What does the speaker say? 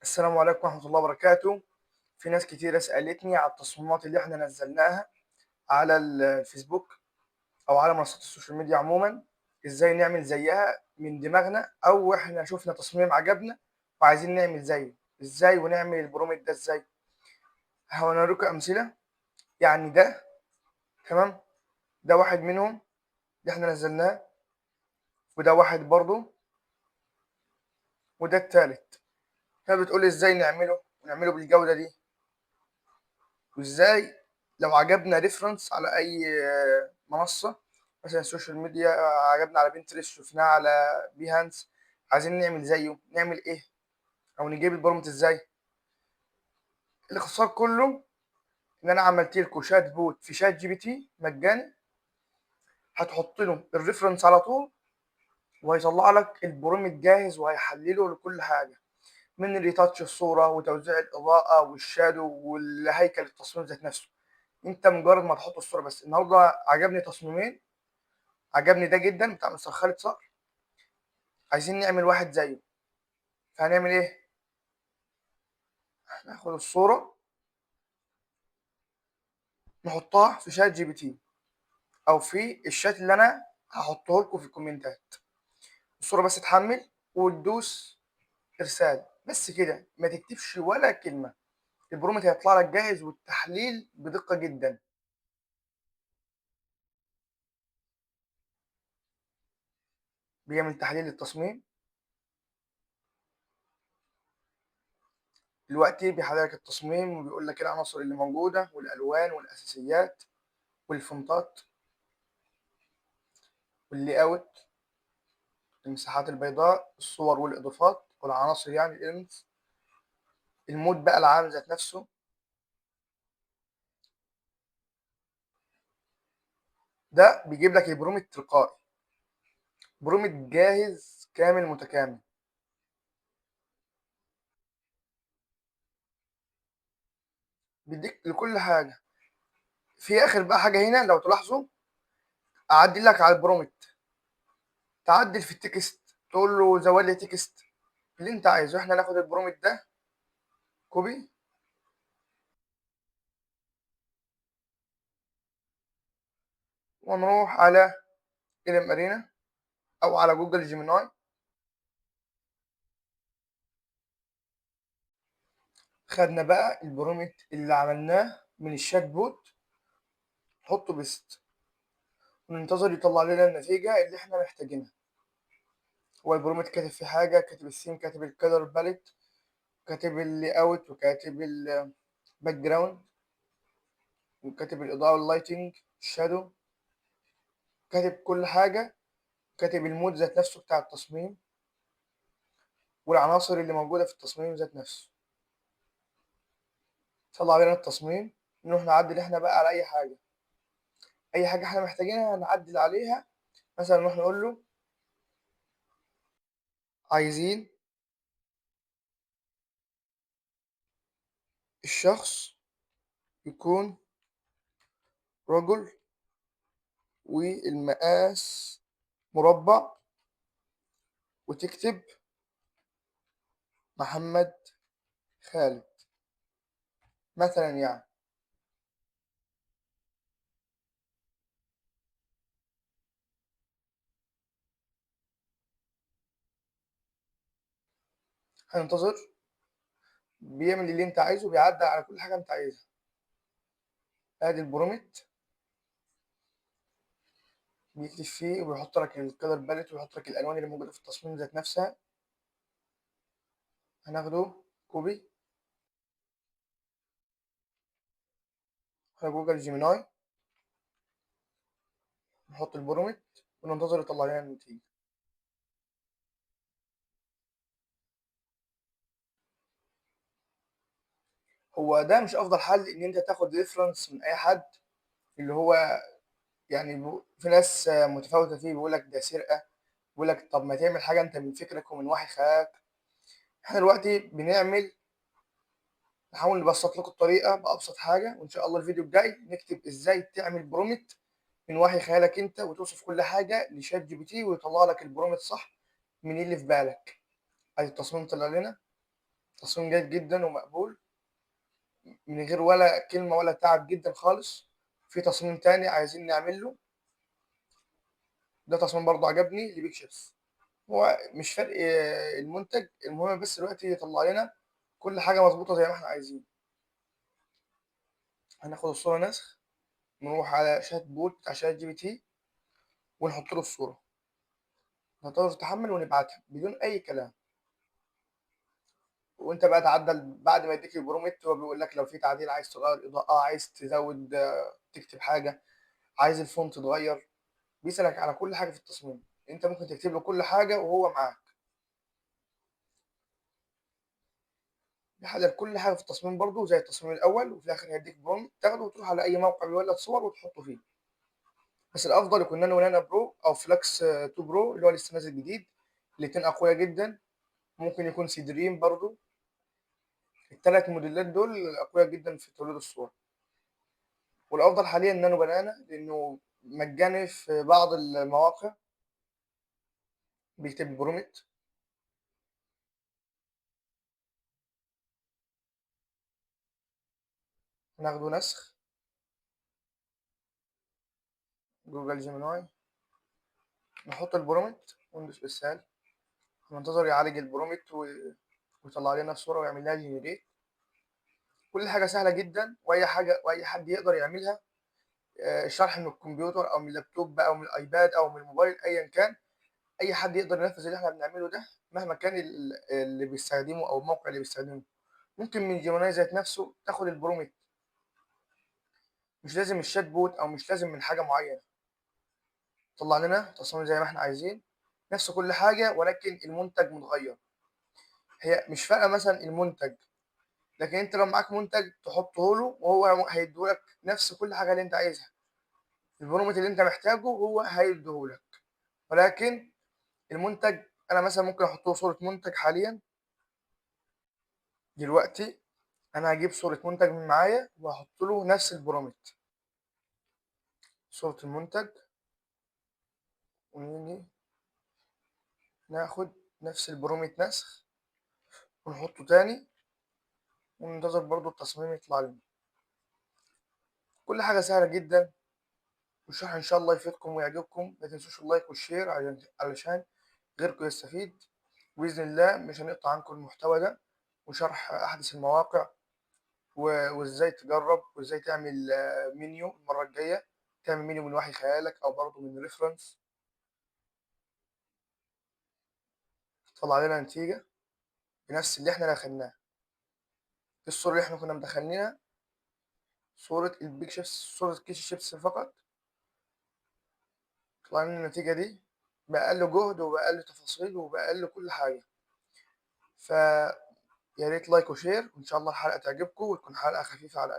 السلام عليكم ورحمة الله وبركاته. في ناس كتيرة سألتني على التصميمات اللي احنا نزلناها على الفيسبوك أو على منصات السوشيال ميديا عموما، ازاي نعمل زيها من دماغنا، أو احنا شفنا تصميم عجبنا وعايزين نعمل زيه ازاي، ونعمل البرومت ده ازاي. هوريكم أمثلة. يعني ده تمام، ده واحد منهم اللي احنا نزلناه، وده واحد برضه، وده التالت. فبتقول ازاي نعمله ونعمله بالجودة دي، وازاي لو عجبنا ريفرنس على اي منصه، مثلا السوشيال ميديا، عجبنا على بنترست، شفناه على بيهانس، عايزين نعمل زيه نعمل ايه، او نجيب البرومت ازاي. الاختصار كله ان انا عملت لكم شات بوت في شات جي بي تي مجاني، هتحط له الريفرنس على طول وهيطلع لك البرومت جاهز، وهيحلله لكل حاجه، من ريتاتش الصوره وتوزيع الاضاءه والشادو والهيكل التصميم ذات نفسه. انت مجرد ما تحط الصوره بس. النهارده عجبني تصميمين، عجبني ده جدا بتاع مستر خالد صقر، عايزين نعمل واحد زيه. فهنعمل ايه؟ هناخد الصورة نحطها في شات جي بي تي، او في الشات اللي انا هحطه لكم في الكومنتات. الصورة بس تحمل وتدوس ارسال، بس كده، ما تكتبش ولا كلمة. البرومت هيطلع لك جاهز، والتحليل بدقة جدا. بيعمل تحليل للتصميم دلوقتي، بيحلل لك التصميم وبيقول لك ايه العناصر اللي موجودة والالوان والاساسيات والفونتات واللي اوت، المساحات البيضاء، الصور والاضافات والعناصر، يعني الاليمنتس، المود بقى العام ذات نفسه. ده بيجيب لك البرومت تلقائي، برومت جاهز كامل متكامل، بيديك لكل حاجه. في اخر بقى حاجه هنا لو تلاحظوا، اعدل لك على البرومت، تعدل في التكست، تقول له زود لي تكست اللي انت عايزه. احنا ناخد البرومت ده كوبي، ونروح على إلم ارينا او على جوجل جيميناي. خدنا بقى البرومت اللي عملناه من الشات بوت، نحطه بيست، وننتظر يطلع لنا النتيجه اللي احنا محتاجينها. هو البرومت كاتب فيه حاجه، كاتب الثيم، كاتب الكالر باليت، كاتب اللي اوت، وكاتب الباك جراوند، وكاتب الاضاءه واللايتنج، الشادو، كاتب كل حاجه، كاتب المود ذات نفسه بتاع التصميم، والعناصر اللي موجوده في التصميم ذات نفسه. طلع لنا التصميم، نروح نعدل احنا بقى على اي حاجه، اي حاجه احنا محتاجينها نعدل عليها. مثلا نروح نقول له عايزين الشخص يكون رجل، والمقاس مربع، وتكتب محمد خالد مثلا يعني. هننتظر، بيعمل اللي انت عايزه، بيعدل على كل حاجه انت عايزها. ادي البرومت، بيكتب فيه وبيحط لك الكلر باليت، ويحط لك الالوان اللي موجوده في التصميم ذات نفسها. هناخده كوبي على جوجل جيميناي، نحط البرومت وننتظر يطلع لنا النتيجه. هو ده مش افضل حل ان انت تاخد ريفرنس من اي حد، اللي هو يعني في ناس متفاوته فيه، بيقول لك ده سرقه، بيقول لك طب ما تعمل حاجه انت من فكرك ومن وحي خيالك. احنا دلوقتي بنعمل، نحاول نبسط لكم الطريقه بابسط حاجه، وان شاء الله الفيديو الجاي نكتب ازاي تعمل برومت من وحي خيالك انت، وتوصف كل حاجه لشات جي بي تي ويطلع لك البرومت صح من اللي في بالك. ادي التصميم طلع لنا، تصميم جيد جدا ومقبول من غير ولا كلمة ولا تعب، جدا خالص. في تصميم تاني عايزين نعمل له، ده تصميم برضه عجبني لبيك شيبس. هو مش فرق المنتج، المهم بس دلوقتي يطلع لنا كل حاجة مظبوطة زي ما احنا عايزين. هناخد الصورة نسخ، نروح على شات بوت بتاع شات جي بي تي ونحط له الصورة، نقدر تحمل ونبعتها بدون أي كلام. وأنت بقى تعدل بعد ما يديك البرومت، هو بيقول لك لو في تعديل، عايز تغير إضاءة، عايز تزود تكتب حاجة، عايز الفونت يتغير. بيسألك على كل حاجة في التصميم، أنت ممكن تكتب له كل حاجة وهو معاك. بيحلل كل حاجة في التصميم برضه زي التصميم الأول، وفي الآخر هيديك برومت تاخده وتروح على أي موقع بيولد صور وتحطه فيه. بس الأفضل يكون نانو ونانا برو أو فلكس 2 برو اللي هو لسه نازل جديد. الاتنين أقوياء جدا. ممكن يكون سيدريم برضه. التلات موديلات دول أقوياء جدا في توليد الصور. والأفضل حاليا نانو بنانا لأنه مجاني في بعض المواقع، بيكتب برومت. ناخده نسخ جوجل جيميناي، نحط البرومت وندوس إرسال، ننتظر يعالج البرومت ويطلع لنا الصورة ويعمل لها جنريت. كل حاجة سهلة جدا، وأي حاجة وأي حد يقدر يعملها. الشرح من الكمبيوتر أو من اللابتوب بقى أو من الأيباد أو من الموبايل أيا كان. أي حد يقدر ينفذ اللي إحنا بنعمله ده مهما كان اللي بيستخدمه أو الموقع اللي بيستخدمه. ممكن من جيميناي ذات نفسه تاخد البرومت، مش لازم الشات بوت أو مش لازم من حاجة معينة. طلع لنا تصميم زي ما إحنا عايزين، نفس كل حاجة ولكن المنتج متغير. هي مش فارقة مثلا المنتج، لكن أنت لو معاك منتج تحطه له وهو هيديهولك نفس كل حاجة اللي أنت عايزها. البرومت اللي أنت محتاجه هو هيديهولك، ولكن المنتج أنا مثلا ممكن أحط له صورة منتج حاليا. دلوقتي أنا هجيب صورة منتج من معايا وأحط له نفس البرومت، صورة المنتج، ونيجي ناخد نفس البرومت نسخ ونحطه تاني وننتظر برضو التصميم يطلع لنا. كل حاجة سهلة جدا، والشرح إن شاء الله يفيدكم ويعجبكم. ما تنسوش اللايك والشير علشان غيركم يستفيد. بإذن الله مش هنقطع عنكم المحتوى ده، وشرح أحدث المواقع وإزاي تجرب وإزاي تعمل منيو المرة الجاية. تعمل منيو من وحي خيالك أو برضو من ريفرنس، تطلع لنا نتيجة بنفس اللي إحنا دخلناه. الصورة اللي إحنا كنا مدخلينها صورة البيك شيبس، صورة كيس الشيبس فقط، طلع لنا النتيجة دي بأقل جهد وبأقل تفاصيل وبأقل كل حاجة. فيا ريت لايك وشير، وإن شاء الله الحلقة تعجبكم وتكون حلقة خفيفة على